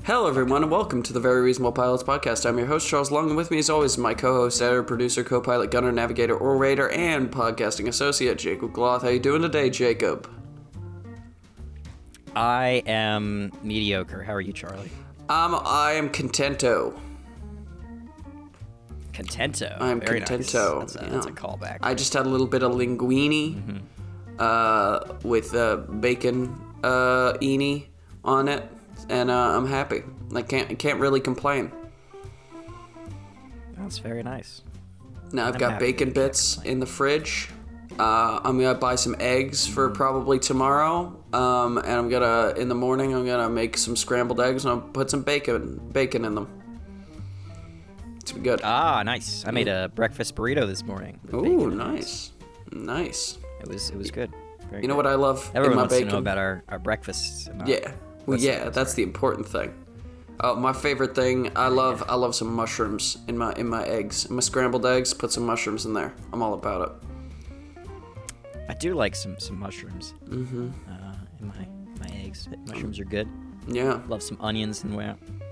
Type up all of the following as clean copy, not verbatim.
Hello, everyone, and welcome to the Very Reasonable Pilots podcast. I'm your host, Charles Long, and with me, as always, my co-host, editor, producer, co-pilot, gunner, navigator, orator, and podcasting associate, Jacob Gloth. How you doing today, Jacob? I am mediocre. How are you, Charlie? I am contento. Contento. I'm Very contento. Nice. That's a callback. I just had a little bit of linguine with bacon eeny on it, and I'm happy. I can't really complain. That's very nice. Now I've got bacon bits in the fridge. I'm gonna buy some eggs for probably tomorrow. And in the morning, I'm gonna make some scrambled eggs and I'll put some bacon in them. It's good. Ah, nice. I made a breakfast burrito this morning. Ooh, nice. Nice. It was good. Very you know good. what I love Everyone in my wants bacon? to know about our breakfasts. Yeah. Well, yeah, that's the important thing. Oh, my favorite thing, I love some mushrooms in my eggs. In my scrambled eggs, put some mushrooms in there. I'm all about it. I do like some mushrooms in my eggs. Mushrooms are good. Yeah. Love some onions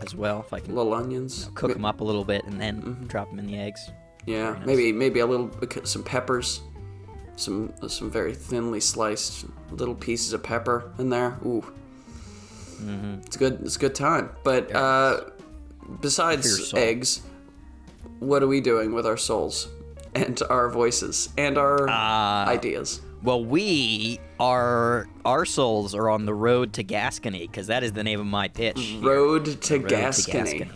as well. If I can Little onions. cook them up a little bit and then drop them in the eggs. Yeah, Very nice. maybe some peppers, some very thinly sliced little pieces of pepper in there. Ooh, It's good. It's a good time. But besides eggs, what are we doing with our souls and our voices and our ideas? Well, our souls are on the road to Gascony, because that is the name of my pitch. Road to Gascony.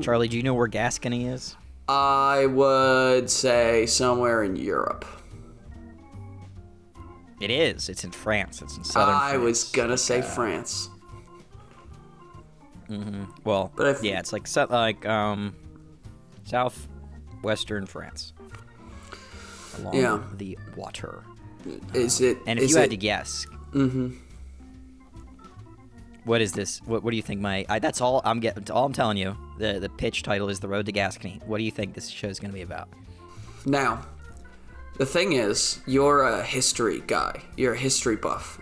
Charlie, do you know where Gascony is? I would say somewhere in Europe. It is. It's in France. It's in southern France. I was gonna say France. Well, But it's like southwestern France. Along the water. Is it? And if you had to guess, what is this? What do you think? That's all I'm getting. All I'm telling you. The pitch title is "The Road to Gascony." What do you think this show is going to be about? Now, the thing is, you're a history guy. You're a history buff.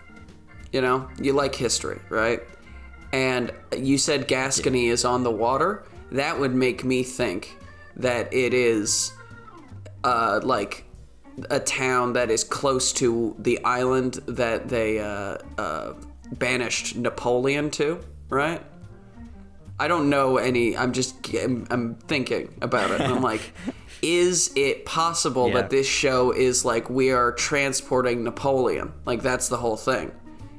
You know, you like history, right? And you said Gascony is on the water. That would make me think that it is, like, a town that is close to the island that they banished Napoleon to, right? I don't know any. I'm thinking about it. And I'm like, is it possible that this show is like we are transporting Napoleon? Like that's the whole thing.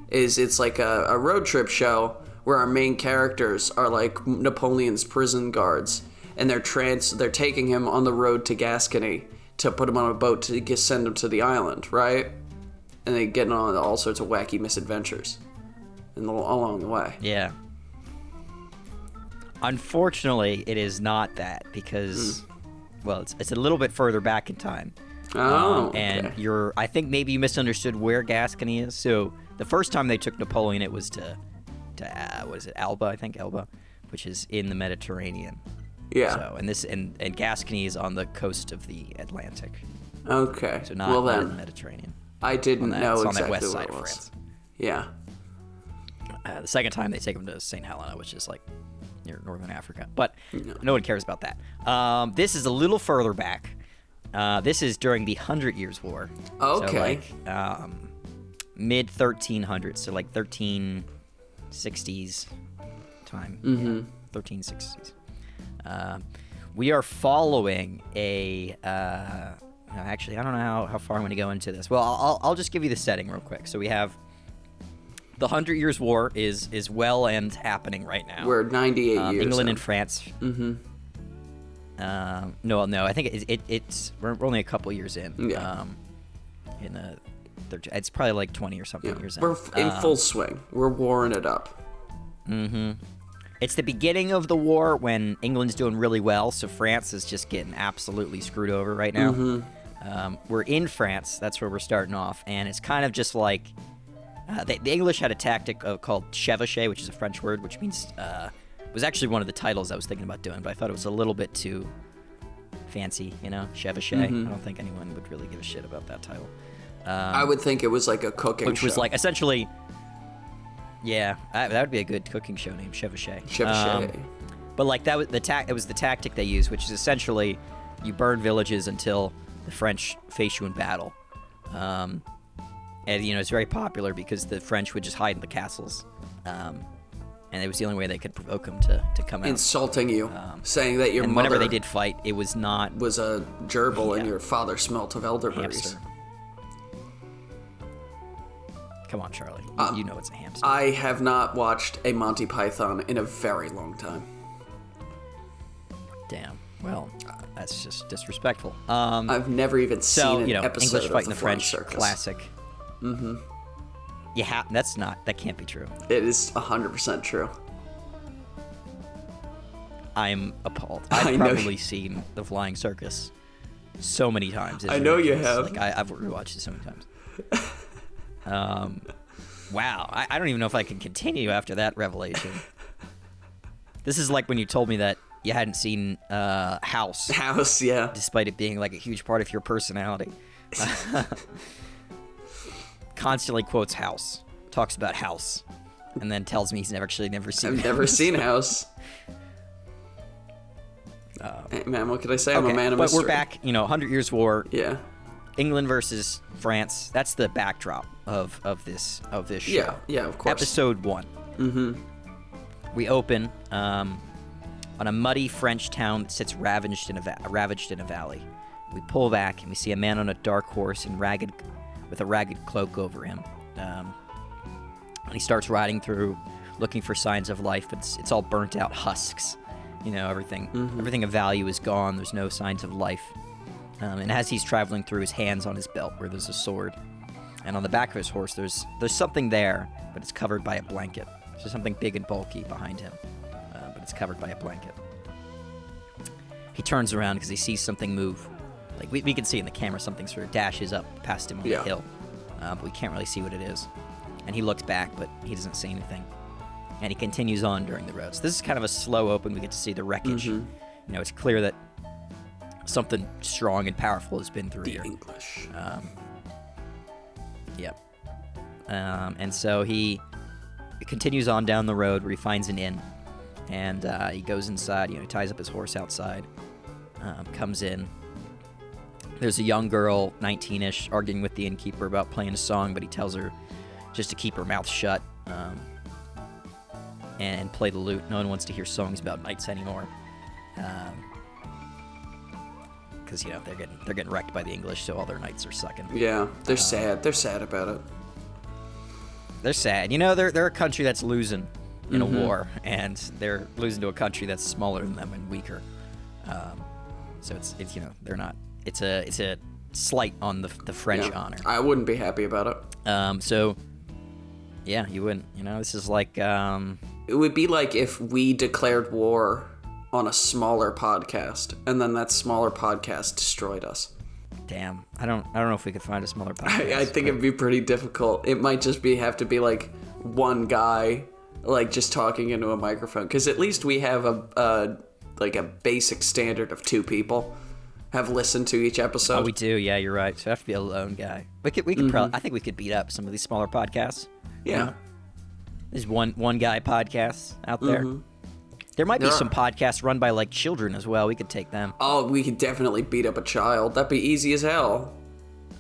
It's like a road trip show where our main characters are like Napoleon's prison guards, and they're taking him on the road to Gascony to put him on a boat to send him to the island, right? And they get on all sorts of wacky misadventures along the way. Yeah. Unfortunately, it is not that because, well, it's a little bit further back in time. Oh, and okay. I think maybe you misunderstood where Gascony is. So the first time they took Napoleon, it was to what is it, Elba? I think Elba, which is in the Mediterranean. Yeah. So and Gascony is on the coast of the Atlantic. Okay. So not in the Mediterranean. I didn't know it's exactly on that west what side it of was. France. Yeah. The second time they take him to St. Helena, which is like near northern Africa. But no one cares about that. This is a little further back. This is during the 100 Years' War. Okay. So like mid 1300s, so like 1360s time. Mm-hmm. 1360s. We are following a... actually, I don't know how far I'm going to go into this. Well, I'll just give you the setting real quick. So we have... The 100 Years' War is well and happening right now. We're 98 years England in. and France. Mm-hmm. No, I think it's we're only a couple years in. Yeah. It's probably like 20 or something years in. We're in full swing. We're warring it up. Mm-hmm. It's the beginning of the war when England's doing really well, so France is just getting absolutely screwed over right now. Mm-hmm. We're in France. That's where we're starting off, and it's kind of just like... the English had a tactic called chevauché, which is a French word, which means was actually one of the titles I was thinking about doing, but I thought it was a little bit too fancy, chevauché. Mm-hmm. I don't think anyone would really give a shit about that title. I would think it was like a cooking which show. was like essentially Yeah, that would be a good cooking show name, Chevauché. Chevauché. But like that was it was the tactic they used, which is essentially you burn villages until the French face you in battle. And it's very popular because the French would just hide in the castles. And it was the only way they could provoke them to come out. Insulting you, saying that your and mother whenever they did fight, it was not was a gerbil and your father smelt of elderberries. hamster. Come on, Charlie. You know it's a hamster. I have not watched a Monty Python in a very long time. Damn. Well, that's just disrespectful. I've never even seen an episode English of fighting the the French, Circus. classic. Mm-hmm. Yeah, that can't be true. It is 100% true. I'm appalled. I've probably seen the Flying Circus so many times. I know you have. Like I've rewatched it so many times. Wow. I don't even know if I can continue after that revelation. This is like when you told me that you hadn't seen House. House, yeah. Despite it being like a huge part of your personality. Constantly quotes House, talks about House, and then tells me he's never seen House. I've never seen House. Hey, man, what could I say? I'm a man of mystery. But we're back, 100 Years' War. Yeah. England versus France. That's the backdrop of this show. Yeah, of course. Episode 1. Mm-hmm. We open on a muddy French town that sits ravaged in a valley. We pull back and we see a man on a dark horse with a ragged cloak over him. And he starts riding through, looking for signs of life, but it's all burnt out husks. Everything of value is gone. There's no signs of life. And as he's traveling through, his hand's on his belt where there's a sword. And on the back of his horse, there's something there, but it's covered by a blanket. So something big and bulky behind him, but it's covered by a blanket. He turns around because he sees something move. Like we can see in the camera something sort of dashes up past him on the hill, but we can't really see what it is. And he looks back, but he doesn't see anything. And he continues on during the road. So this is kind of a slow open. We get to see the wreckage. Mm-hmm. It's clear that something strong and powerful has been through here. The English. Yep. And so he continues on down the road where he finds an inn. And he goes inside, he ties up his horse outside, comes in. There's a young girl, 19-ish, arguing with the innkeeper about playing a song, but he tells her just to keep her mouth shut and play the lute. No one wants to hear songs about knights anymore. Because they're getting wrecked by the English, so all their knights are sucking. Yeah, they're sad. They're sad about it. They're sad. They're a country that's losing in a war, and they're losing to a country that's smaller than them and weaker. So it's they're not. It's a slight on the French honor. I wouldn't be happy about it. So yeah, you wouldn't. This is like it would be like if we declared war on a smaller podcast, and then that smaller podcast destroyed us. Damn, I don't know if we could find a smaller podcast. I think it'd be pretty difficult. It might just have to be like one guy, like just talking into a microphone, because at least we have a basic standard of 2 people have listened to each episode. Oh, we do. Yeah, you're right. So it have to be a lone guy. We could probably. I think we could beat up some of these smaller podcasts. Yeah. There's one guy podcasts out there. There might be some podcasts run by like children as well. We could take them. Oh, we could definitely beat up a child. That'd be easy as hell.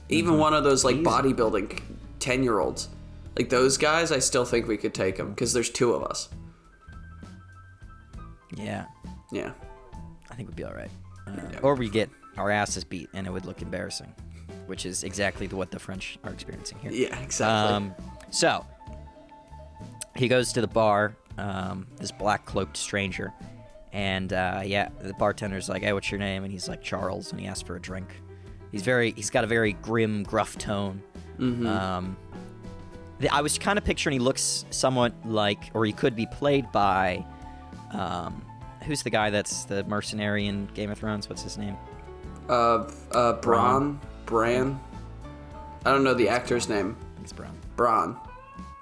Even one of those like bodybuilding 10-year-olds, like those guys, I still think we could take them because there's 2 of us. Yeah. Yeah. I think we'd be all right. Or we get our asses beat and it would look embarrassing, which is exactly what the French are experiencing here. Yeah, exactly. So he goes to the bar. This black cloaked stranger, and the bartender's like, "Hey, what's your name?" And he's like, "Charles," and he asks for a drink. He's got a very grim, gruff tone. I was kind of picturing he looks somewhat like, or he could be played by, who's the guy that's the mercenary in Game of Thrones? What's his name? Bran. I don't know the actor's name. I think it's Bran. Bran.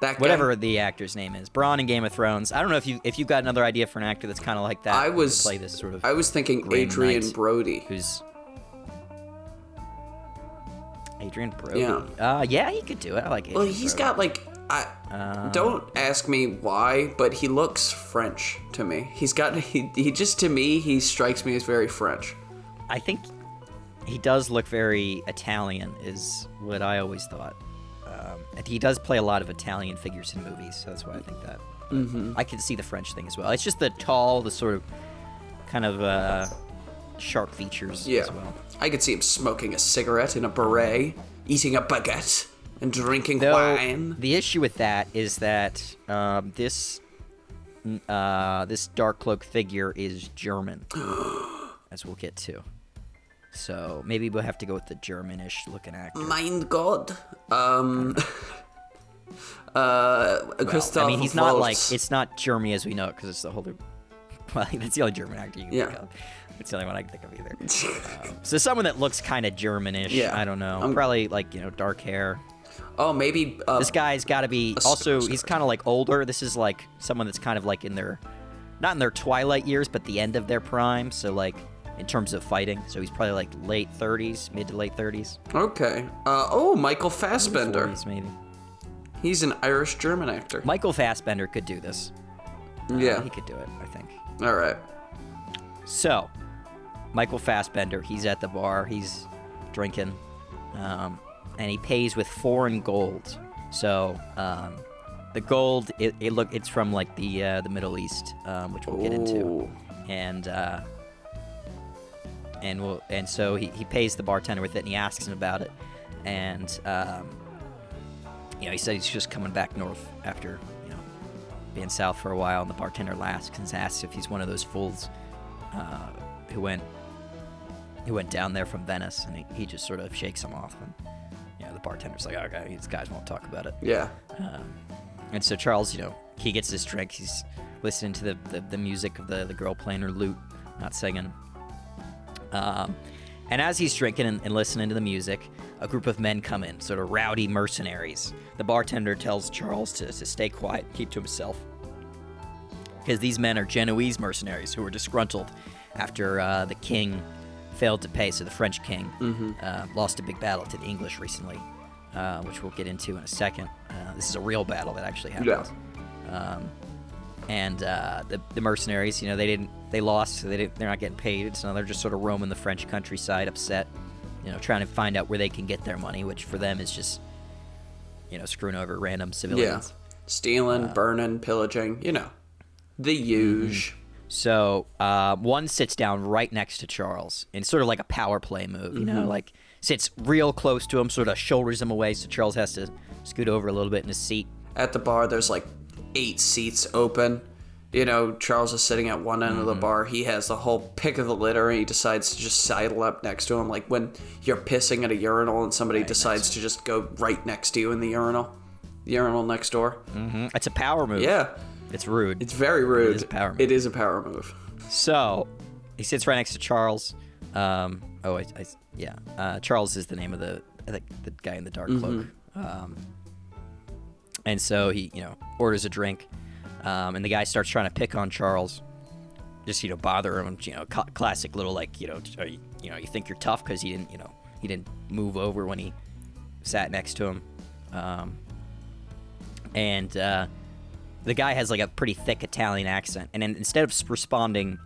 That guy? Whatever the actor's name is, Bronn in Game of Thrones. I don't know if you've got another idea for an actor that's kind of like that. I was play this sort of. I was thinking Adrian Brody. Who's Adrian Brody? Yeah. Yeah, he could do it. I like Adrian Well, he's Brody. got like Don't ask me why, but he looks French to me. He just, to me, he strikes me as very French. I think he does look very Italian, is what I always thought. And he does play a lot of Italian figures in movies, so that's why I think that. I can see the French thing as well. It's just the tall, the sort of kind of sharp features as well. I could see him smoking a cigarette in a beret, eating a baguette, and drinking Though, wine. The issue with that is that this dark cloak figure is German, as we'll get to. So maybe we'll have to go with the Germanish looking actor. Mein God. Christoph I mean, he's not like, Waltz. it's not Germany as we know it, because it's the whole, well, that's the only German actor you can think of. It's the only one I can think of either. So someone that looks kind of Germanish, I don't know. Probably like, dark hair. Oh, maybe. This guy's got to be, also, he's kind of like older. This is like someone that's kind of like in their, not in their twilight years, but the end of their prime. So like, in terms of fighting. So he's probably like late 30s, mid to late 30s. Okay. Michael Fassbender. 40s maybe. He's an Irish-German actor. Michael Fassbender could do this. Yeah. He could do it, I think. All right. So, Michael Fassbender, he's at the bar, he's drinking, and he pays with foreign gold. So, the gold, it's from like the Middle East, which we'll get into, and so he pays the bartender with it, and he asks him about it, and he said he's just coming back north after being south for a while, and the bartender asks if he's one of those fools who went down there from Venice, and he just sort of shakes him off, and the bartender's like, okay, these guys won't talk about it. Yeah. And so Charles, he gets his drink, he's listening to the music of the girl playing her lute, not singing. And as he's drinking and listening to the music, a group of men come in, sort of rowdy mercenaries. The bartender tells Charles to stay quiet, keep to himself, because these men are Genoese mercenaries who were disgruntled after the king failed to pay. So the French king lost a big battle to the English recently, which we'll get into in a second. This is a real battle that actually happened. Yeah. And the mercenaries, they lost, so they're not getting paid, so they're just sort of roaming the French countryside, upset, trying to find out where they can get their money, which for them is just, screwing over random civilians. Yeah. Stealing, burning, pillaging, the huge. So one sits down right next to Charles, and sort of like a power play move, like sits real close to him, sort of shoulders him away, so Charles has to scoot over a little bit in his seat. At the bar, there's like 8 seats open. Charles is sitting at one end of the bar. He has the whole pick of the litter, and he decides to just sidle up next to him, like when you're pissing at a urinal and somebody decides to just go right next to you in the urinal next door. It's a power move. Yeah. It's rude. It's very rude. It is a power move. It is a power move. So, he sits right next to Charles. Charles is the name of the guy in the dark cloak. And so he, orders a drink. And the guy starts trying to pick on Charles, just bother him. Classic little you think you're tough because he didn't move over when he sat next to him, and the guy has like a pretty thick Italian accent, and then instead of responding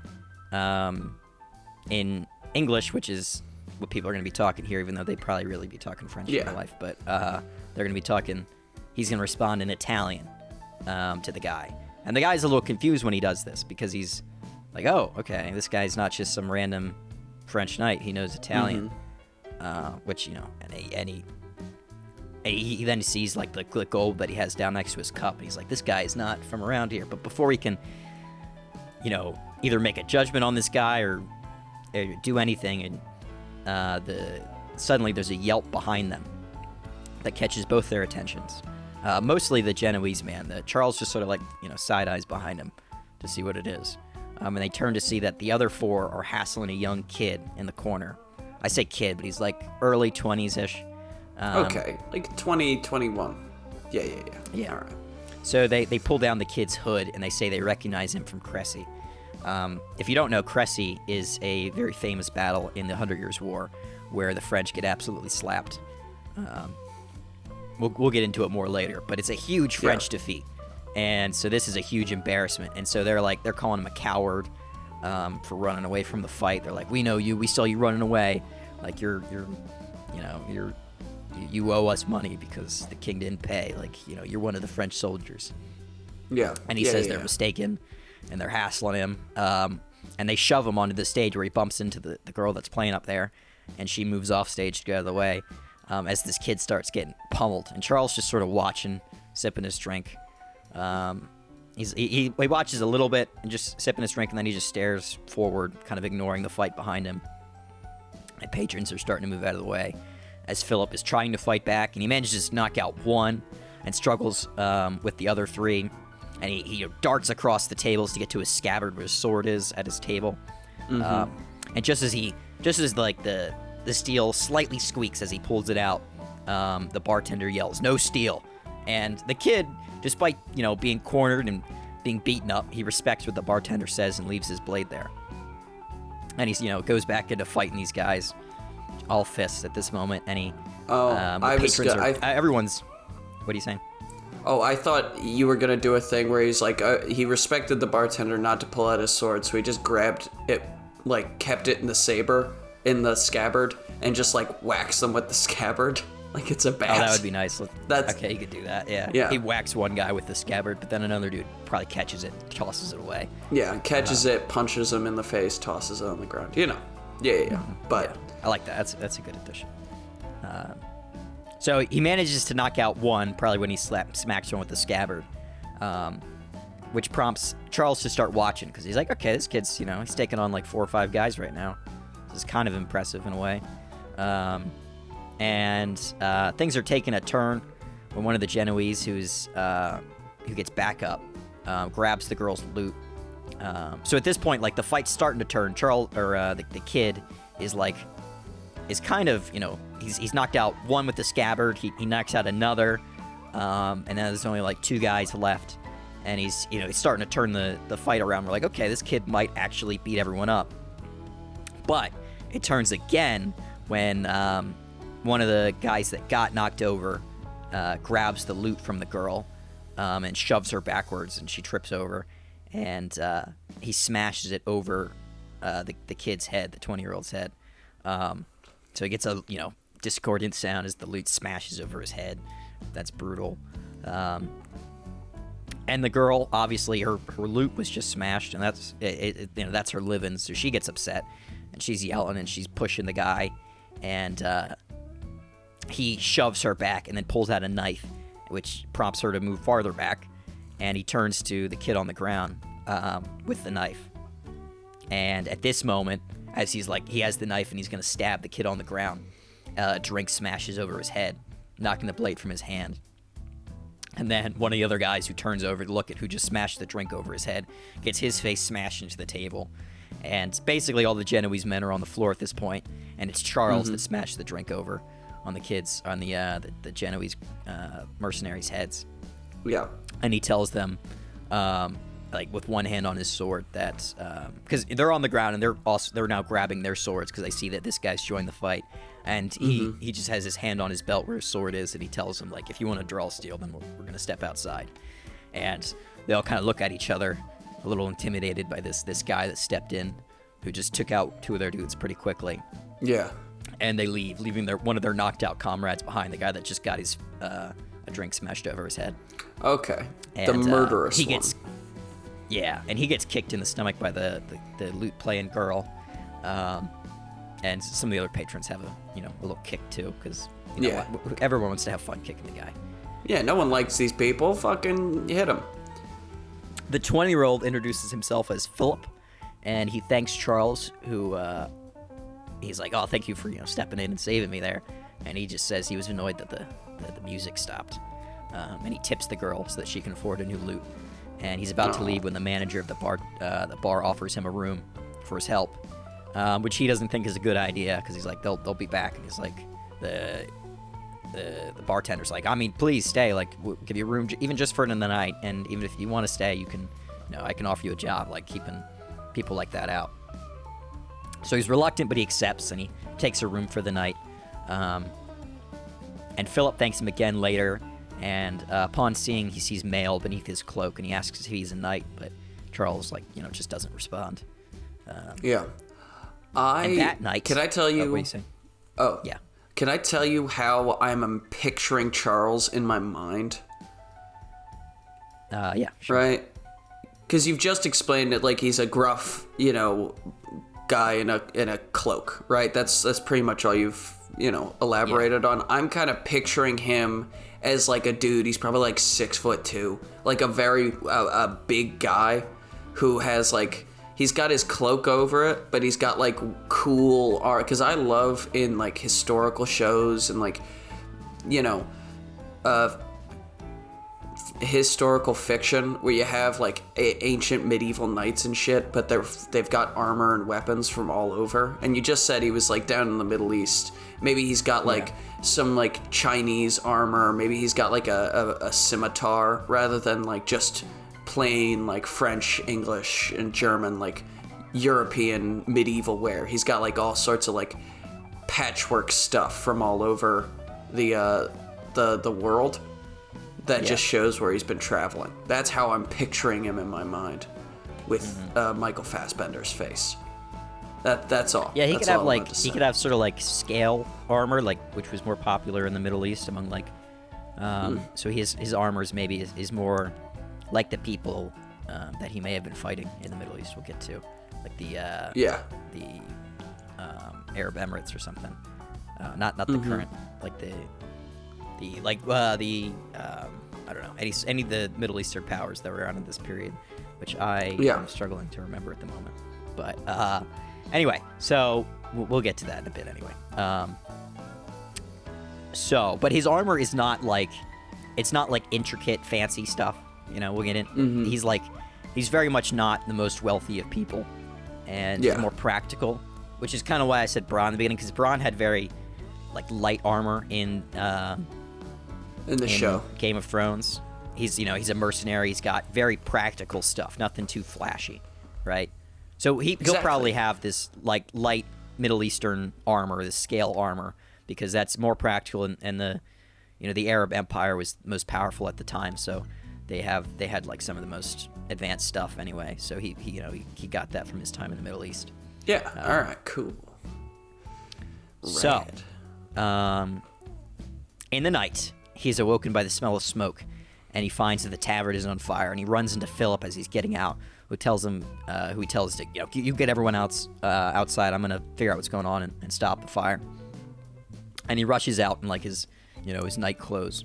in English, which is what people are going to be talking here, even though they probably really be talking French in their life, but they're going to be talking. He's going to respond in Italian to the guy. And the guy's a little confused when he does this, because he's like, oh, okay, this guy's not just some random French knight. He knows Italian, which, and he then sees like the gold that he has down next to his cup. And he's like, this guy is not from around here. But before he can, either make a judgment on this guy or do anything, and suddenly there's a yelp behind them that catches both their attentions. Mostly the Genoese man. Charles just sort of side eyes behind him to see what it is. And they turn to see that the other 4 are hassling a young kid in the corner. I say kid, but he's like early 20s-ish. Okay, like 20, 21. Yeah. All right. So they pull down the kid's hood, and they say they recognize him from Crécy. If you don't know, Crécy is a very famous battle in the 100 Years' War where the French get absolutely slapped. we'll get into it more later, but it's a huge French defeat. And so this is a huge embarrassment. And so they're calling him a coward for running away from the fight. They're like, we know you, we saw you running away. Like you owe us money because the king didn't pay. Like, you're one of the French soldiers. Yeah. And he says they're mistaken and they're hassling him. And they shove him onto the stage where he bumps into the girl that's playing up there. And she moves off stage to get out of the way as this kid starts getting pummeled. And Charles just sort of watching, sipping his drink. He watches a little bit and just sipping his drink, and then he just stares forward, kind of ignoring the fight behind him. And patrons are starting to move out of the way as Philip is trying to fight back, and he manages to knock out one and struggles with the other three. And he darts across the tables to get to his scabbard where his sword is at his table. And just as the steel slightly squeaks as he pulls it out, the bartender yells, "No steel!" And the kid, despite being cornered and being beaten up, he respects what the bartender says and leaves his blade there. And he goes back into fighting these guys, all fists at this moment. And he, everyone's. What are you saying? Oh, I thought you were gonna do a thing where he's like, he respected the bartender not to pull out his sword, so he just grabbed it, like kept it in the scabbard, and just like whacks them with the scabbard, like it's a bat. Oh, that would be nice. Okay, you could do that. Yeah. He whacks one guy with the scabbard, but then another dude probably catches it, tosses it away. Yeah, catches it, punches him in the face, tosses it on the ground. Yeah. But I like that. That's a good addition. So he manages to knock out one, probably when he smacks one with the scabbard, which prompts Charles to start watching, because he's like, okay, this kid's, he's taking on like 4 or 5 guys right now. This is kind of impressive in a way. And things are taking a turn when one of the Genoese who gets back up grabs the girl's loot. So at this point, like, the fight's starting to turn. The kid is kind of, he's knocked out one with the scabbard. He knocks out another, and then there's only like 2 guys left, and he's starting to turn the fight around. We're like, okay, this kid might actually beat everyone up. But it turns again when one of the guys that got knocked over grabs the loot from the girl and shoves her backwards, and she trips over, and he smashes it over the kid's head, the 20-year-old's head. So he gets a discordant sound as the loot smashes over his head. That's brutal. And the girl, obviously, her loot was just smashed, and that's her living. So she gets upset, and she's yelling, and she's pushing the guy, and he shoves her back, and then pulls out a knife, which prompts her to move farther back. And he turns to the kid on the ground with the knife. And at this moment, as he has the knife and he's going to stab the kid on the ground, a drink smashes over his head, knocking the blade from his hand. And then one of the other guys who turns over to look at who just smashed the drink over his head gets his face smashed into the table. And basically all the Genoese men are on the floor at this point, and it's Charles that smashed the drink over on the kids, on the Genoese mercenaries' heads. Yeah. And he tells them, with one hand on his sword, that because they're on the ground and they're now grabbing their swords because they see that this guy's joined the fight, and he just has his hand on his belt where his sword is, and he tells them, like, if you want to draw steel, then we're gonna step outside. And they all kind of look at each other, a little intimidated by this guy that stepped in, who just took out 2 of their dudes pretty quickly. Yeah. And they leave, leaving one of their knocked out comrades behind, the guy that just got his a drink smashed over his head. Okay. And, the murderous one. Yeah, and he gets kicked in the stomach by the lute playing girl, and some of the other patrons have a little kick too, because everyone wants to have fun kicking the guy. Yeah, no one likes these people. Fucking hit him. The 20-year-old introduces himself as Philip, and he thanks Charles, who he's like, "Oh, thank you for stepping in and saving me there," and he just says he was annoyed that the music stopped, and he tips the girl so that she can afford a new lute. And he's about to leave when the manager of the bar offers him a room for his help, which he doesn't think is a good idea, because he's like, they'll be back. And he's like, the bartender's like, I mean, please stay. Like, we'll give you a room even just for the night, and even if you want to stay, you can. I can offer you a job, like keeping people like that out. So he's reluctant, but he accepts, and he takes a room for the night. And Philip thanks him again later, and upon seeing, he sees mail beneath his cloak, and he asks if he's a knight, but Charles, just doesn't respond. Yeah. And that night... Can I tell you... what are you saying? Oh. Yeah. Can I tell you how I'm picturing Charles in my mind? Yeah, sure. Right? Because you've just explained it like he's a gruff, guy in a cloak, right? That's pretty much all you've, elaborated on. I'm kind of picturing him as like a dude. He's probably like 6'2", like a very a big guy who has like, he's got his cloak over it, but he's got like cool art. Because I love in like historical shows and like, historical fiction where you have like ancient medieval knights and shit, but they've got armor and weapons from all over. And you just said he was like down in the Middle East. Maybe he's got like some like Chinese armor. Maybe he's got like a scimitar rather than like just plain like French, English, and German like European medieval wear. He's got like all sorts of like patchwork stuff from all over the world. That just shows where he's been traveling. That's how I'm picturing him in my mind, with Michael Fassbender's face. That's all. Yeah, he could have sort of like scale armor, like which was more popular in the Middle East among like. So his armor is more like the people that he may have been fighting in the Middle East. We'll get to, like the Arab Emirates or something. Not the current, like I don't know, any of the Middle Eastern powers that were around in this period, which I am struggling to remember at the moment. But anyway, so we'll get to that in a bit anyway. But his armor is not like, it's not like intricate, fancy stuff. We'll get in. He's very much not the most wealthy of people, and he's more practical, which is kind of why I said Bronn in the beginning, because Bronn had very like light armor in the show Game of Thrones. He's a mercenary. He's got very practical stuff, nothing too flashy, right? So he'll probably have this like light Middle Eastern armor, this scale armor, because that's more practical, and the Arab Empire was most powerful at the time, so they had like some of the most advanced stuff anyway. So he got that from his time in the Middle East. Yeah. All right. Cool. So, in the night, he's awoken by the smell of smoke, and he finds that the tavern is on fire, and he runs into Philip as he's getting out, who tells to, you get everyone outside, I'm going to figure out what's going on and stop the fire. And he rushes out in like his night clothes.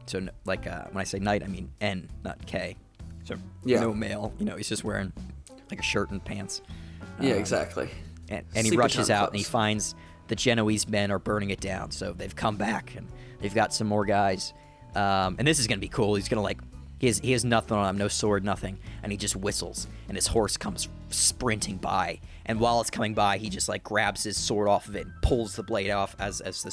So like when I say night, I mean N, not K. So no male, he's just wearing like a shirt and pants. Yeah, exactly. And he rushes out and he finds the Genoese men are burning it down. So they've come back and they've got some more guys. And this is going to be cool. He's going to like, he has nothing on him, no sword, nothing. And he just whistles and his horse comes sprinting by. And while it's coming by, he just like grabs his sword off of it and pulls the blade off as the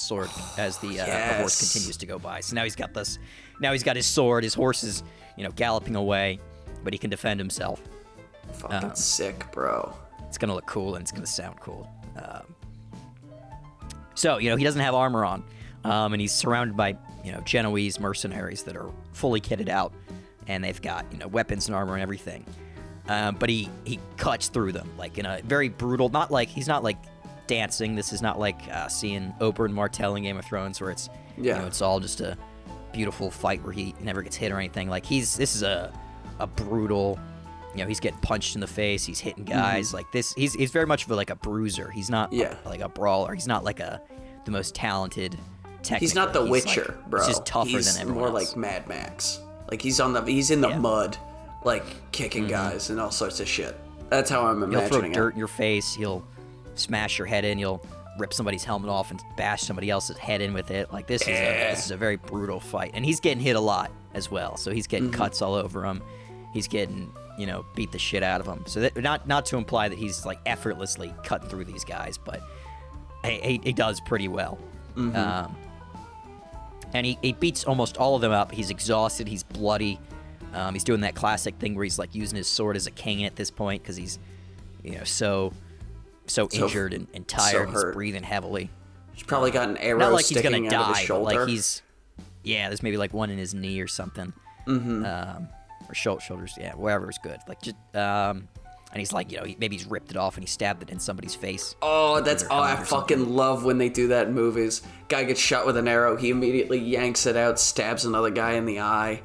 horse continues to go by. So now he's got his sword, his horse is, galloping away, but he can defend himself. Fucking sick, bro. It's going to look cool and it's going to sound cool. So, he doesn't have armor on, and he's surrounded by, Genoese mercenaries that are fully kitted out, and they've got, weapons and armor and everything. But he cuts through them, like in a very brutal, he's not like dancing. This is not like seeing Oberyn Martell in Game of Thrones where it's, it's all just a beautiful fight where he never gets hit or anything. Like this is a brutal, he's getting punched in the face. He's hitting guys like this. He's very much of like a bruiser. He's not like a brawler. He's not like the most talented. He's not the Witcher, bro. He's just tougher than everyone more else. Like Mad Max. Like he's in the mud, like kicking guys and all sorts of shit. That's how I'm imagining it. He'll throw dirt in your face. He'll smash your head in. He'll rip somebody's helmet off and bash somebody else's head in with it. Like this is a very brutal fight, and he's getting hit a lot as well. So he's getting cuts all over him. He's getting beat the shit out of him. So that, not to imply that he's like effortlessly cutting through these guys, but he does pretty well. And he beats almost all of them up. He's exhausted. He's bloody. He's doing that classic thing where he's like using his sword as a cane at this point because he's, so injured and tired. He's breathing heavily. He's probably got an arrow not like he's sticking gonna out of his die, but shoulder. like there's maybe like one in his knee or something. Or shoulders, wherever is good. Like just, and he's like, maybe he's ripped it off and he stabbed it in somebody's face. Oh, I fucking love when they do that in movies. Guy gets shot with an arrow, he immediately yanks it out, stabs another guy in the eye.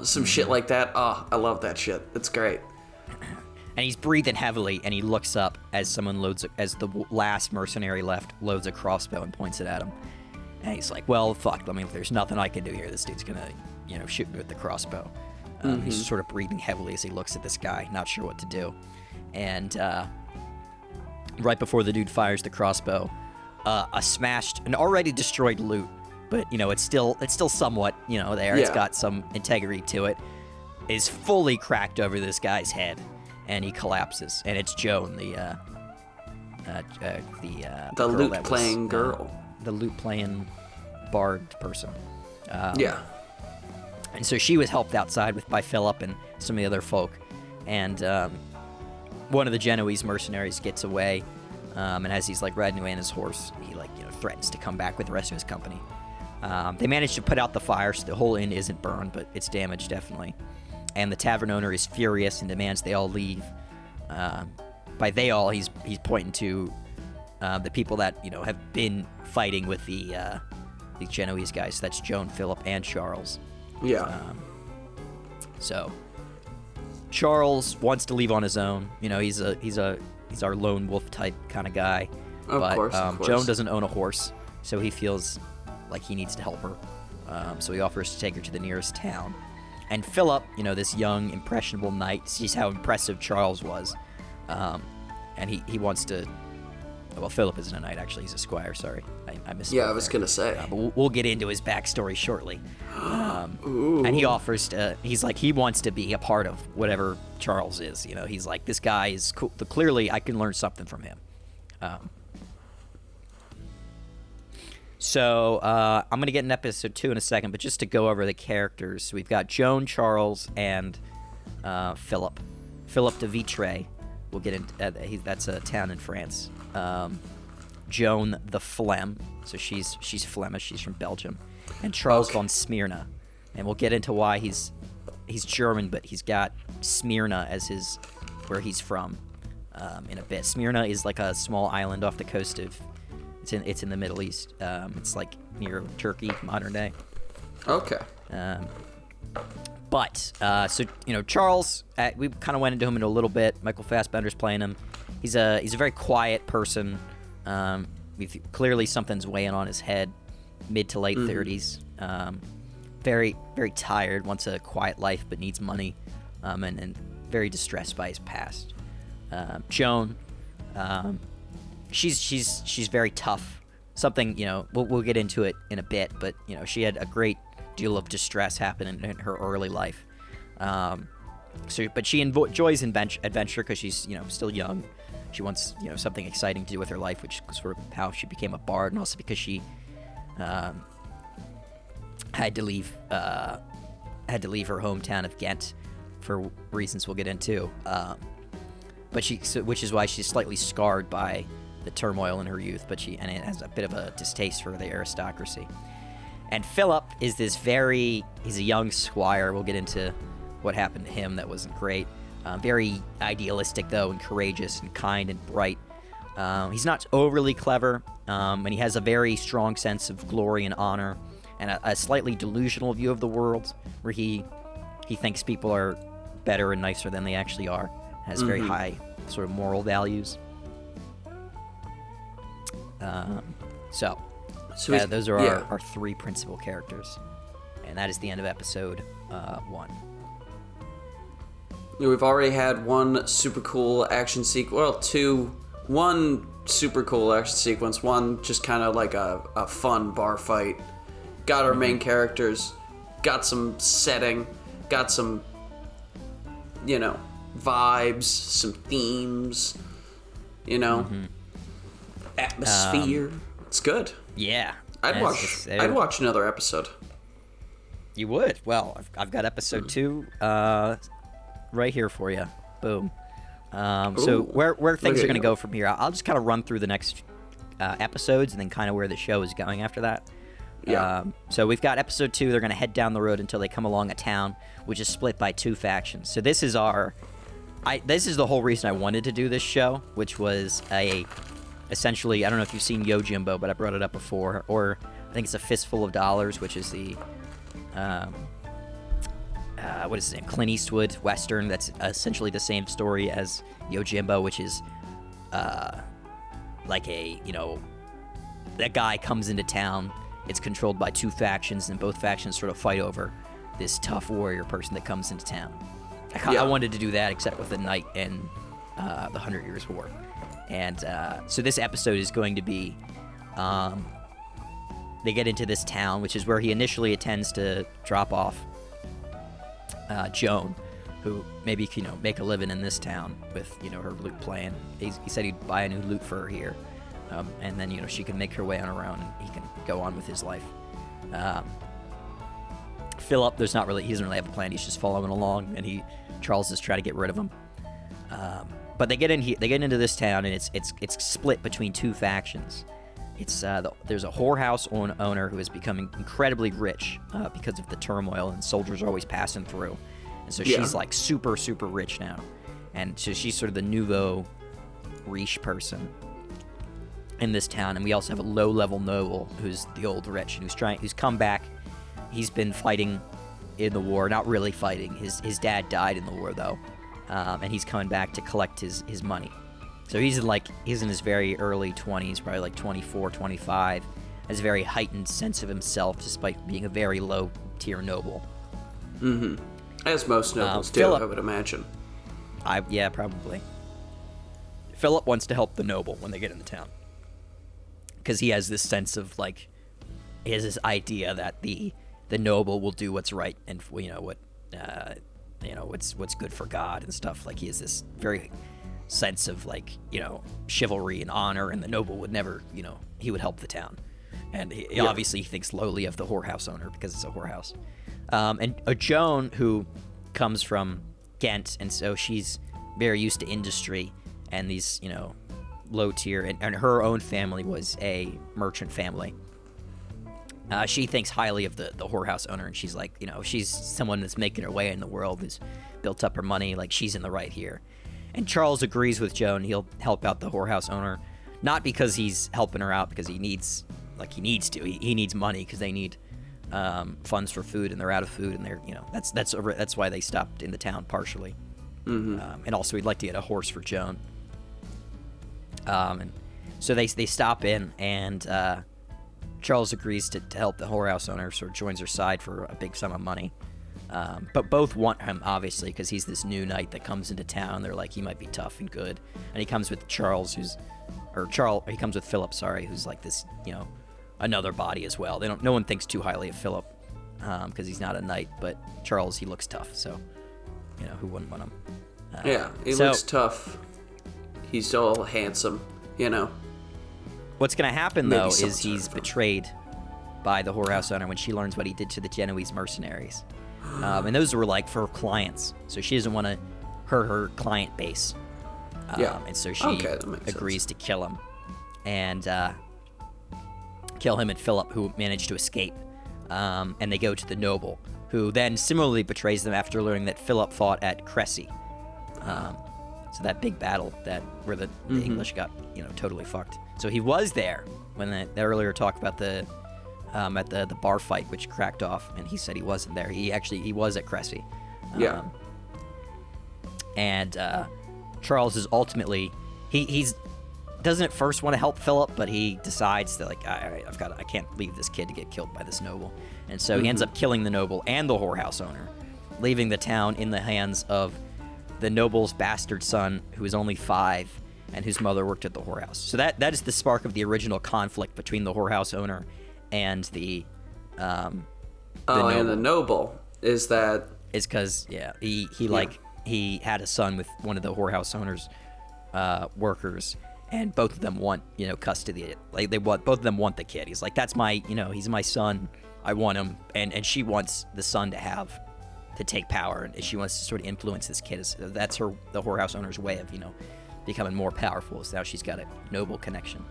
Some shit like that. Oh, I love that shit. It's great. And he's breathing heavily, and he looks up as as the last mercenary left loads a crossbow and points it at him. And he's like, well, fuck, there's nothing I can do here. This dude's gonna, shoot me with the crossbow. He's just sort of breathing heavily as he looks at this guy, not sure what to do. And right before the dude fires the crossbow, an already destroyed loot, but it's still somewhat there. Yeah. It's got some integrity to it. Is fully cracked over this guy's head, and he collapses. And it's Joan, the lute playing girl, the lute playing bard person. Yeah. And so she was helped outside by Philip and some of the other folk. And one of the Genoese mercenaries gets away, and as he's riding away on his horse, he threatens to come back with the rest of his company. They manage to put out the fire, so the whole inn isn't burned, but it's damaged definitely. And the tavern owner is furious and demands they all leave. By they all, he's pointing to the people that have been fighting with the Genoese guys. So that's Joan, Philip, and Charles. Yeah. So Charles wants to leave on his own. He's our lone wolf type kind of guy. Of course. Joan doesn't own a horse, so he feels like he needs to help her. So he offers to take her to the nearest town. And Philip, this young, impressionable knight, sees how impressive Charles was. And he wants to... Well, Philip isn't a knight, actually. He's a squire, sorry. I missed. Yeah, I was going to say. But we'll get into his backstory shortly. And he offers to... He's like, he wants to be a part of whatever Charles is. He's like, this guy is cool. Clearly, I can learn something from him. So I'm going to get in episode 2 in a second, but just to go over the characters, we've got Joan, Charles, and Philip. Philip de Vitre. We'll get into that's a town in France. Joan the Flem, so she's Flemish, she's from Belgium, and Charles von Smyrna, and we'll get into why he's German, but he's got Smyrna as where he's from in a bit. Smyrna is like a small island off the coast of it's in the Middle East. It's like near Turkey, modern day. Okay. But Charles, we kind of went into him in a little bit. Michael Fassbender's playing him. He's a very quiet person. Clearly something's weighing on his head. Mid to late 30s. Very, very tired. Wants a quiet life, but needs money. And very distressed by his past. Joan, she's very tough. Something we'll get into it in a bit, but she had a great deal of distress happen in her early life. But she enjoys adventure because she's still young. She wants something exciting to do with her life, which is sort of how she became a bard, and also because she had to leave her hometown of Ghent for reasons we'll get into. Which is why she's slightly scarred by the turmoil in her youth, and it has a bit of a distaste for the aristocracy. And Philip is he's a young squire. We'll get into what happened to him that wasn't great. Very idealistic, though, and courageous and kind and bright. He's not overly clever, and he has a very strong sense of glory and honor, and a slightly delusional view of the world, where he thinks people are better and nicer than they actually are. Has very high sort of moral values. Those are our three principal characters. And that is the end of episode 1. We've already had one super cool action sequence. Well, one super cool action sequence. One just kind of like a fun bar fight. Got our main characters. Got some setting. Got some, vibes. Some themes. Atmosphere. It's good. Yeah. I'd watch another episode. You would? Well, I've got episode 2 right here for you. Boom. So where things are going to go from here, I'll just kind of run through the next episodes and then kind of where the show is going after that. Yeah. So we've got episode 2. They're going to head down the road until they come along a town, which is split by 2 factions. So this is this is the whole reason I wanted to do this show, which was essentially, I don't know if you've seen Yojimbo, but I brought it up before, or I think it's A Fistful of Dollars, which is the, what is his name, Clint Eastwood Western, that's essentially the same story as Yojimbo, which is, like that guy comes into town, it's controlled by 2 factions, and both factions sort of fight over this tough warrior person that comes into town. I wanted to do that, except with a knight in the 100 Years' War. And so this episode is going to be, they get into this town, which is where he initially intends to drop off Joan, who maybe can, make a living in this town with, her lute playing. He said he'd buy a new lute for her here. And then, she can make her way on her own, and he can go on with his life. Philip, he doesn't really have a plan. He's just following along, and Charles is trying to get rid of him. But they get into this town, and it's split between 2 factions. There's a whorehouse owner who is becoming incredibly rich because of the turmoil, and soldiers are always passing through. And so she's like super, super rich now. And so she's sort of the nouveau riche person in this town. And we also have a low-level noble who's the old rich, and who's come back. He's been fighting in the war, not really fighting. His dad died in the war, though, and he's coming back to collect his money. So he's in his very early 20s, probably like 24, 25, has a very heightened sense of himself, despite being a very low-tier noble. Mm-hmm. As most nobles do, Philip, I would imagine. Yeah, probably. Philip wants to help the noble when they get into town, because he has this sense of he has this idea that the noble will do what's right and what's good for God and stuff. Like, he has this very sense of chivalry and honor, and the noble would never, he would help the town. And he obviously thinks lowly of the whorehouse owner because it's a whorehouse. And Joan, who comes from Ghent, and so she's very used to industry and these, low tier, and her own family was a merchant family. She thinks highly of the whorehouse owner, and she's like, she's someone that's making her way in the world, who's built up her money, she's in the right here. And Charles agrees with Joan. He'll help out the whorehouse owner, not because he's helping her out because he needs to. He needs money because they need funds for food, and they're out of food, and they're, that's why they stopped in the town partially. Mm-hmm. And also he'd like to get a horse for Joan. And so they stop in, and Charles agrees to help the whorehouse owner, sort of joins her side for a big sum of money. But both want him, obviously, because he's this new knight that comes into town. They're like, he might be tough and good. And he comes with he comes with Philip, who's like this, another body as well. No one thinks too highly of Philip, because he's not a knight, but Charles, he looks tough, so, who wouldn't want him? He looks tough. He's all handsome, What's going to happen, though, is he's betrayed by the whorehouse owner when she learns what he did to the Genoese mercenaries. And those were for clients, so she doesn't want to hurt her client base. And so she agrees to kill him. And kill him and Philip, who managed to escape. And they go to the noble, who then similarly betrays them after learning that Philip fought at Cressy. So that big battle where the English got, totally fucked. So he was there when the earlier talk about the at the bar fight, which cracked off, and he said he wasn't there. He was at Cressy. And Charles is ultimately he's doesn't at first want to help Philip, but he decides that all right, I can't leave this kid to get killed by this noble, and so he ends up killing the noble and the whorehouse owner, leaving the town in the hands of the noble's bastard son, who is only 5 and whose mother worked at the whorehouse. So that is the spark of the original conflict between the whorehouse owner and the noble. And the noble is because he had a son with one of the whorehouse owner's workers, and both of them want custody. Both of them want the kid. He's like, that's my he's my son. I want him, and she wants the son to take power, and she wants to sort of influence this kid. That's the whorehouse owner's way of becoming more powerful. So now she's got a noble connection.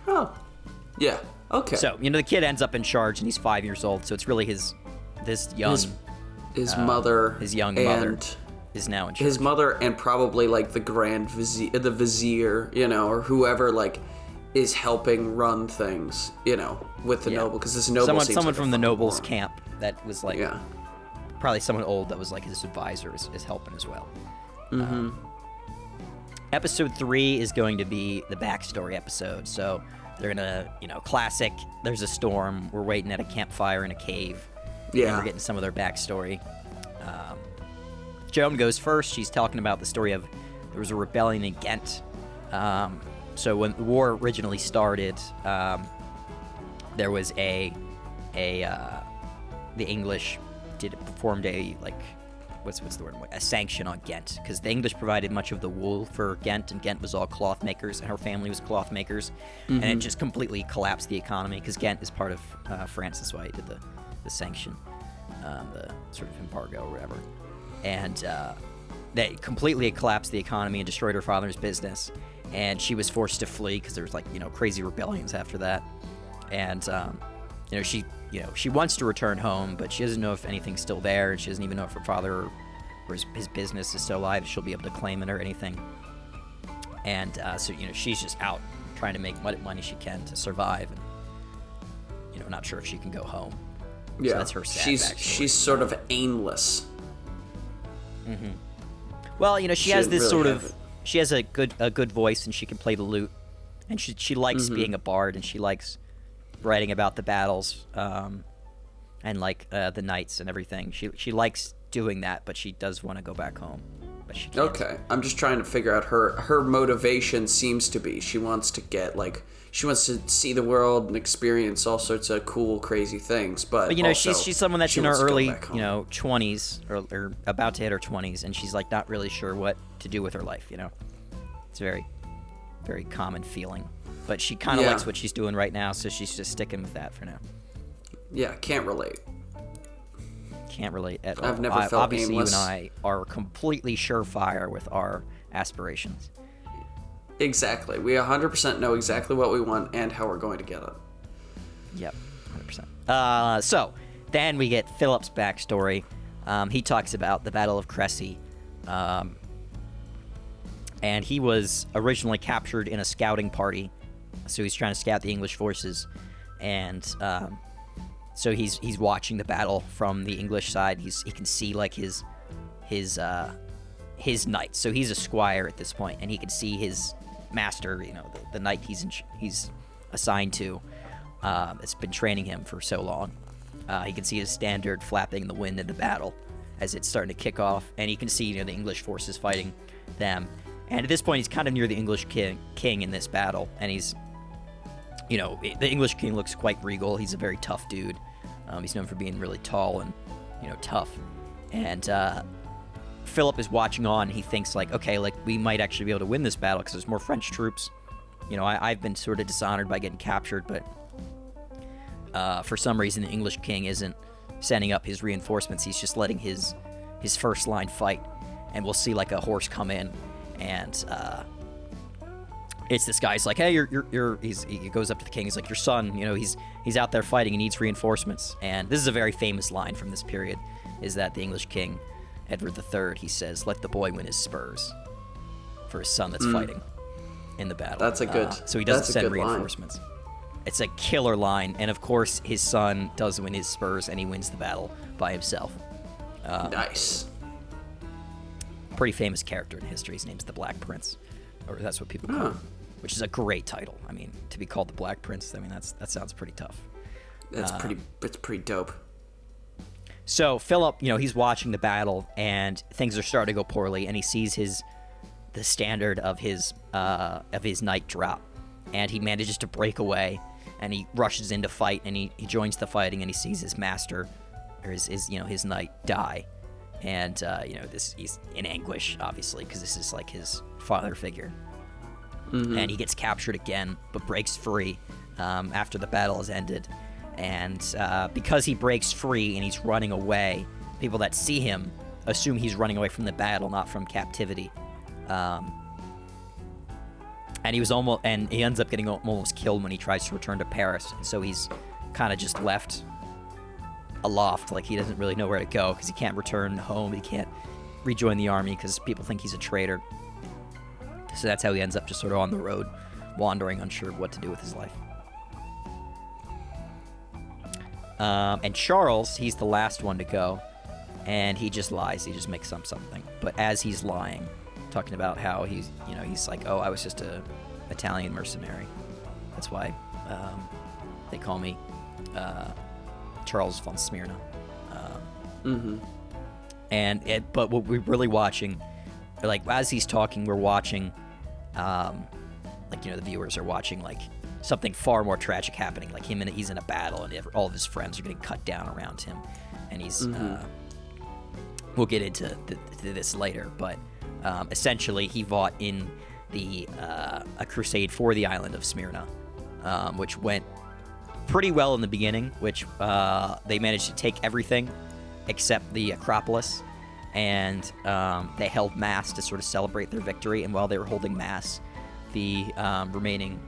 Oh, yeah. Okay. So, the kid ends up in charge, and he's 5 years old, so it's really his young mother, his young mother is now in charge. His mother and probably like the grand vizier, the vizier, or whoever like is helping run things, with the noble, because this noble seems someone like from the noble's camp that was like, yeah, probably someone old that was like his advisor is helping as well. Episode 3 is going to be the backstory episode, so they're gonna, classic. There's a storm. We're waiting at a campfire in a cave. Yeah, and we're getting some of their backstory. Joan goes first. She's talking about the story of there was a rebellion in Ghent. So when the war originally started, there was the English performed a what's the word? A sanction on Ghent, because the English provided much of the wool for Ghent, and Ghent was all cloth makers, and her family was cloth makers, and it just completely collapsed the economy, because Ghent is part of France. That's why he did the sanction, the sort of embargo or whatever, and they completely collapsed the economy and destroyed her father's business, and she was forced to flee because there was crazy rebellions after that, and she wants to return home, but she doesn't know if anything's still there, and she doesn't even know if her father or his business is still alive, if she'll be able to claim it or anything. And so she's just out trying to make what money she can to survive, and not sure if she can go home. Yeah, so that's her sad backstory. She's sort of aimless. Well, she has this really sort of she has a good voice, and she can play the lute, and she likes being a bard, and she likes writing about the battles, and the knights and everything. She likes doing that, but she does want to go back home, but she can't. Okay, I'm just trying to figure out her motivation. Seems to be she wants to get she wants to see the world and experience all sorts of cool, crazy things. But also, she's someone that's in her wants to go early back home. 20s or about to hit her 20s, and she's not really sure what to do with her life. It's a very, very common feeling. But she kind of likes what she's doing right now, so she's just sticking with that for now. Yeah, can't relate. Can't relate at all. I've never felt obviously, aimless. you and I are completely surefire with our aspirations. Exactly. We 100% know exactly what we want and how we're going to get it. Yep, 100%. So then we get Philip's backstory. He talks about the Battle of Cressy. And he was originally captured in a scouting party. So he's trying to scout the English forces, and so he's watching the battle from the English side. He can see his knight. So he's a squire at this point, and he can see his master, the knight he's assigned to. It's been training him for so long. He can see his standard flapping in the wind in the battle as it's starting to kick off, and he can see the English forces fighting them. And at this point, he's kind of near the English king in this battle, and he's, the English king looks quite regal. He's a very tough dude. He's known for being really tall and, tough. And Philip is watching on, and he thinks, we might actually be able to win this battle because there's more French troops. I've been sort of dishonored by getting captured, but for some reason, the English king isn't sending up his reinforcements. He's just letting his first line fight, and we'll see a horse come in. And it's this guy. He's like, hey, he goes up to the king. He's like, your son, he's out there fighting. He needs reinforcements. And this is a very famous line from this period, is that the English king, Edward III, he says, let the boy win his spurs for his son that's fighting in the battle. That's a good. So he doesn't send line. reinforcements. It's a killer line. And of course, his son does win his spurs, and he wins the battle by himself. Nice. Pretty famous character in history. His name's the Black Prince, or that's what people call him, which is a great title. I mean, to be called the Black Prince, that sounds pretty tough. It's pretty dope. So Philip, he's watching the battle, and things are starting to go poorly, and he sees the standard of his knight drop, and he manages to break away, and he rushes in to fight, and he joins the fighting, and he sees his master, or his knight die. And, he's in anguish, obviously, because this is his father figure. And he gets captured again, but breaks free after the battle has ended. And because he breaks free and he's running away, people that see him assume he's running away from the battle, not from captivity. And he ends up getting almost killed when he tries to return to Paris. And so he's kind of just left aloft, like he doesn't really know where to go because he can't return home. He can't rejoin the army because people think he's a traitor. So that's how he ends up just sort of on the road, wandering, unsure of what to do with his life. And Charles, he's the last one to go, and he just lies. He just makes up something. But as he's lying, talking about how he's like, oh, I was just a Italian mercenary. That's why they call me Charles von Smyrna. But what we're really watching, like as he's talking, we're watching, the viewers are watching like something far more tragic happening. Like he's in a battle, and all of his friends are getting cut down around him, and he's. We'll get into this later, but essentially he fought in a crusade for the island of Smyrna, which went pretty well in the beginning. Which they managed to take everything except the Acropolis, and they held mass to sort of celebrate their victory. And while they were holding mass, the remaining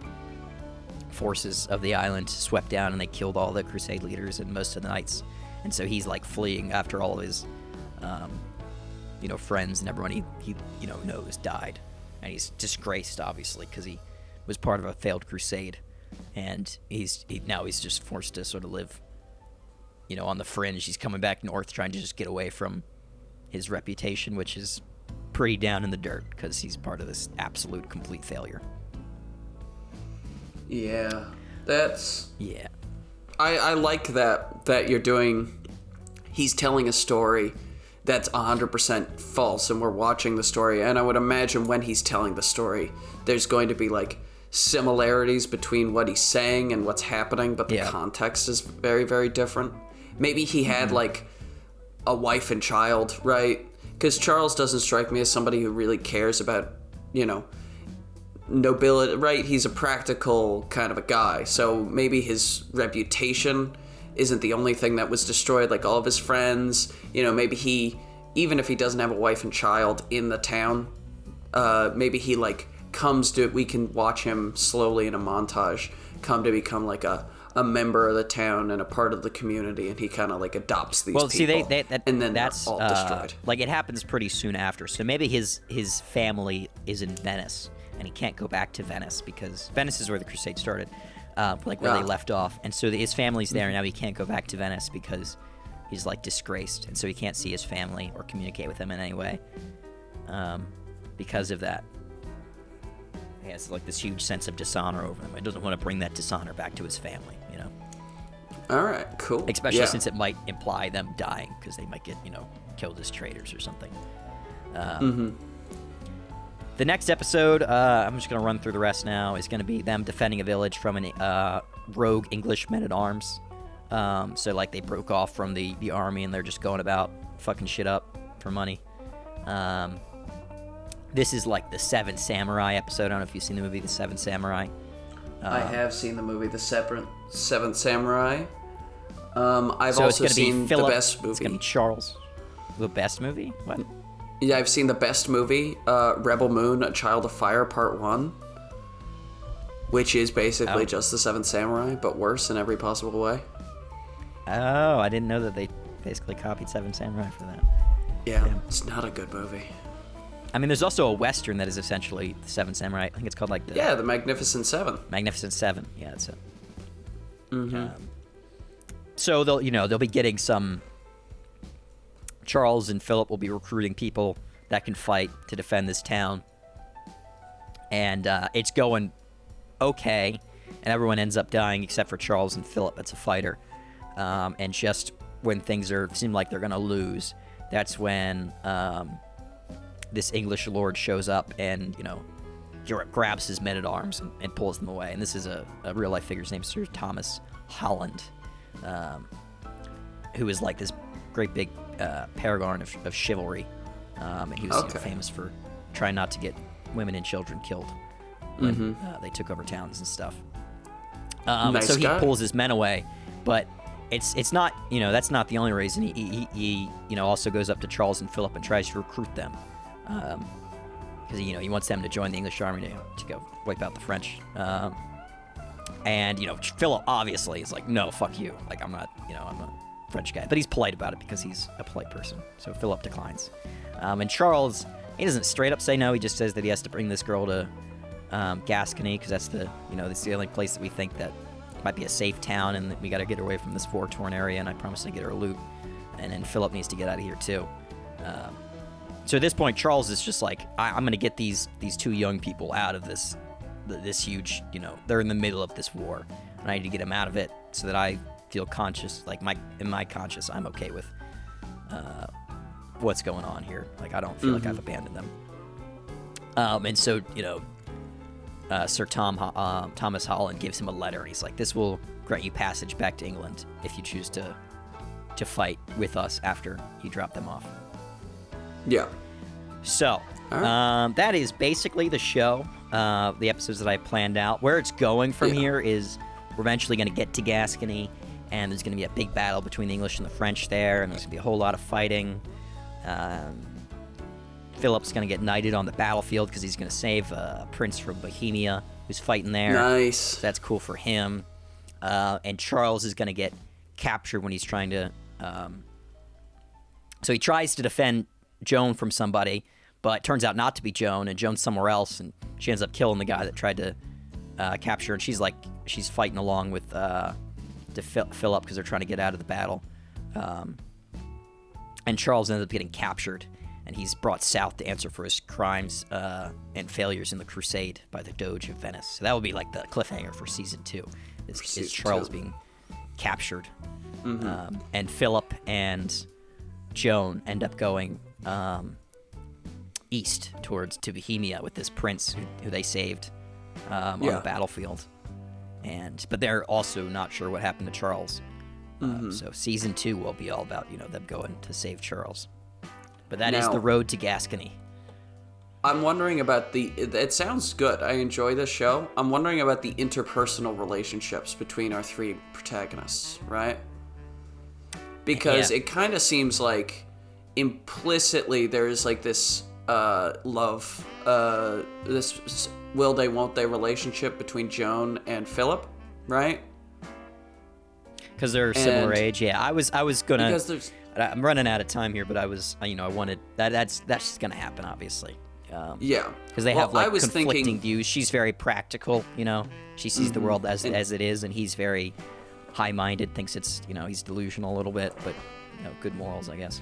forces of the island swept down, and they killed all the crusade leaders and most of the knights. And so he's like fleeing after all of his friends and everyone he knows died, and he's disgraced obviously because he was part of a failed crusade, and he's just forced to sort of live on the fringe. He's coming back north trying to just get away from his reputation, which is pretty down in the dirt because he's part of this absolute complete failure. Yeah, yeah. I like that you're doing. He's telling a story that's 100% false, and we're watching the story. And I would imagine when he's telling the story, there's going to be like similarities between what he's saying and what's happening, but the context is very, very different. Maybe he had like a wife and child, right? Because Charles doesn't strike me as somebody who really cares about, nobility, right? He's a practical kind of a guy. So maybe his reputation isn't the only thing that was destroyed, like all of his friends. Maybe even if he doesn't have a wife and child in the town, maybe he like we can watch him slowly in a montage come to become like a member of the town and a part of the community, and he kind of like adopts these people. And then that's all destroyed. Like it happens pretty soon after. So maybe his family is in Venice, and he can't go back to Venice because Venice is where the crusade started. Where they left off, and so his family's there, and now he can't go back to Venice because he's like disgraced, and so he can't see his family or communicate with them in any way because of that. He has like this huge sense of dishonor over him. He doesn't want to bring that dishonor back to his family, All right, cool. Especially since it might imply them dying because they might get killed as traitors or something. The next episode, I'm just going to run through the rest now, is going to be them defending a village from an rogue English men-at-arms. So, like, they broke off from the army, and they're just going about fucking shit up for money. This is, like, the Seven Samurai episode. I don't know if you've seen the movie The Seven Samurai. I have seen the movie The Seven Samurai. I've also seen the best movie. It's going to be Charles. The best movie? What? Yeah, I've seen the best movie, Rebel Moon, A Child of Fire, Part 1, which is basically just The Seventh Samurai, but worse in every possible way. Oh, I didn't know that they basically copied Seven Samurai for that. Yeah, it's not a good movie. I mean, there's also a Western that is essentially The Seven Samurai. I think it's called like the Magnificent Seven. Magnificent Seven, yeah, that's it. So they'll be getting some... Charles and Philip will be recruiting people that can fight to defend this town. And it's going okay, and everyone ends up dying except for Charles and Philip. That's a fighter. And just when things seem like they're going to lose, that's when this English lord shows up and, grabs his men-at-arms and pulls them away. And this is a real-life figure. His name's Sir Thomas Holland, who is like this great big paragon of chivalry, and he was famous for trying not to get women and children killed when they took over towns and stuff. So he pulls his men away, but it's not that's not the only reason. He also goes up to Charles and Philip and tries to recruit them, because he wants them to join the English army to go wipe out the French. And Philip obviously is like, no, fuck you. Like, I'm not a French guy, but he's polite about it because he's a polite person. So Philip declines. And Charles, he doesn't straight up say no. He just says that he has to bring this girl to Gascony because that's that's the only place that we think that might be a safe town, and that we got to get her away from this war-torn area. And I promise to get her a loot. And then Philip needs to get out of here too. So at this point, Charles is just like, I'm going to get these two young people out of this huge, they're in the middle of this war, and I need to get them out of it so that I feel conscious, like in my conscience, I'm okay with what's going on here. Like, I don't feel like I've abandoned them. And so, Sir Thomas Holland gives him a letter, and he's like, this will grant you passage back to England if you choose to fight with us after you drop them off. Yeah. So, that is basically the show. The episodes that I planned out. Where it's going from here is we're eventually going to get to Gascony, and there's going to be a big battle between the English and the French there, and there's going to be a whole lot of fighting. Philip's going to get knighted on the battlefield because he's going to save a prince from Bohemia who's fighting there. Nice. So that's cool for him. And Charles is going to get captured when he's trying to... so he tries to defend Joan from somebody, but it turns out not to be Joan, and Joan's somewhere else, and she ends up killing the guy that tried to capture her, and she's fighting along with Philip because they're trying to get out of the battle. And Charles ends up getting captured, and he's brought south to answer for his crimes and failures in the crusade by the Doge of Venice. So that would be like the cliffhanger for season 2, is Charles being captured. And Philip and Joan end up going east to Bohemia with this prince who they saved on the battlefield, but they're also not sure what happened to Charles. So season 2 will be all about them going to save Charles. But that is the road to Gascony. I'm wondering about it sounds good. I enjoy this show. I'm wondering about the interpersonal relationships between our 3 protagonists, right? Because it kind of seems like implicitly there's like this love, this will they won't they relationship between Joan and Philip, right? Because they're similar age. Yeah, I was gonna. Because I'm running out of time here, but I wanted that's just gonna happen, obviously. Because they have like conflicting views. She's very practical, She sees the world as it is, and he's very high-minded. Thinks it's he's delusional a little bit, but good morals, I guess.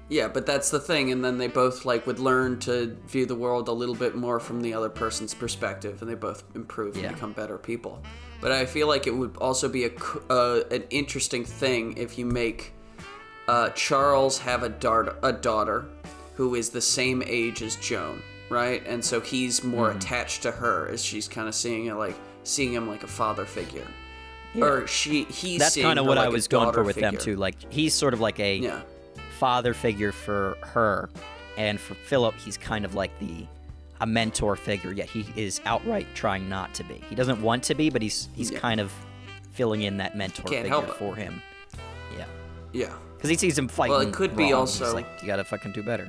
Yeah, but that's the thing, and then they both would learn to view the world a little bit more from the other person's perspective, and they both improve and become better people. But I feel like it would also be an interesting thing if you make Charles have a daughter who is the same age as Joan, right? And so he's more attached to her as she's kind of seeing him like a father figure. Yeah. Or he's that's kind of what I was going for with figure. them too. Like he's sort of like a father figure for her, and for Philip he's kind of like a mentor figure, yet he is outright trying not to be. He doesn't want to be, but he's kind of filling in that mentor figure for him. Yeah, because he sees him fighting. Well, it could be also he's like, you gotta fucking do better,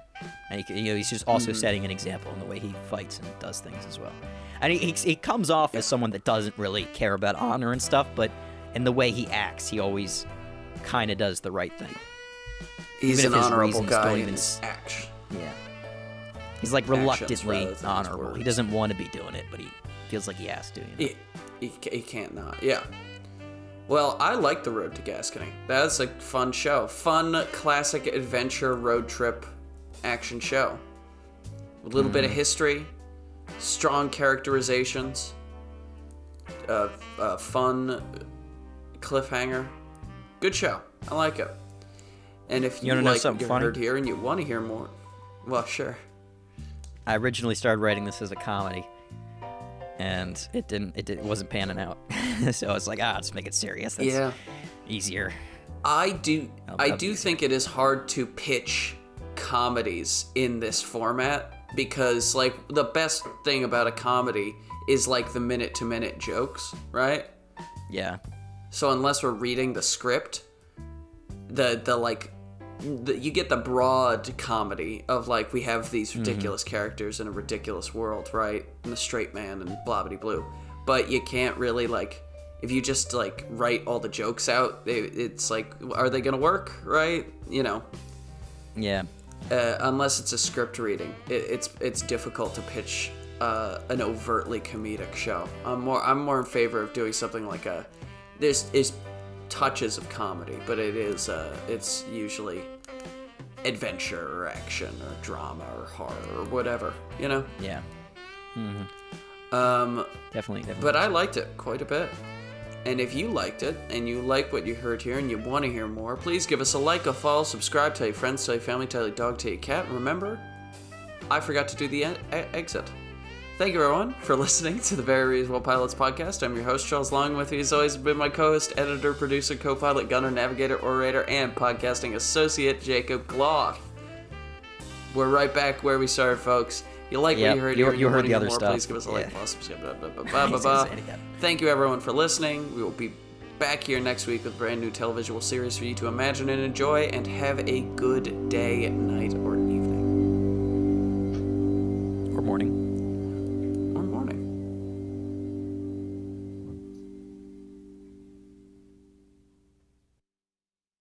and he's just also setting an example in the way he fights and does things as well. And he comes off as someone that doesn't really care about honor and stuff, but in the way he acts, he always kind of does the right thing. He's even an if his honorable guy don't in even his action. Yeah. He's like reluctantly honorable. He doesn't want to be doing it, but he feels like he has to. He can't not. Yeah. Well, I like The Road to Gascony. That's a fun show. Fun, classic adventure road trip action show. A little bit of history, strong characterizations, fun cliffhanger. Good show. I like it. And if you like what you heard here and you want to hear more, well, sure. I originally started writing this as a comedy, and it wasn't panning out. So I was like, let's make it serious. That's easier. I do think it is hard to pitch comedies in this format because, like, the best thing about a comedy is, like, the minute-to-minute jokes, right? Yeah. So unless we're reading the script, the like, you get the broad comedy of like we have these ridiculous characters in a ridiculous world, right? And the straight man and blah blah blue, but you can't really like if you just like write all the jokes out. It's like, are they gonna work, right? You know. Yeah. Unless it's a script reading, it's difficult to pitch an overtly comedic show. I'm more in favor of doing something like there's touches of comedy, but it's usually adventure or action or drama or horror or whatever, you know? Yeah. Definitely. But I liked it quite a bit. And if you liked it, and you like what you heard here, and you want to hear more, please give us a like, a follow, subscribe, tell your friends, tell your family, tell your dog, tell your cat. Remember, I forgot to do the exit. Thank you, everyone, for listening to the Very Reasonable Pilots podcast. I'm your host, Charles Long. With me, as always, has been my co-host, editor, producer, co-pilot, gunner, navigator, orator, and podcasting associate, Jacob Gloth. We're right back where we started, folks. You like what you heard here? You heard the other more, stuff. Please give us a like, follow, subscribe, Thank you, everyone, for listening. We will be back here next week with a brand new televisual series for you to imagine and enjoy, and have a good day, night, or evening. Or morning.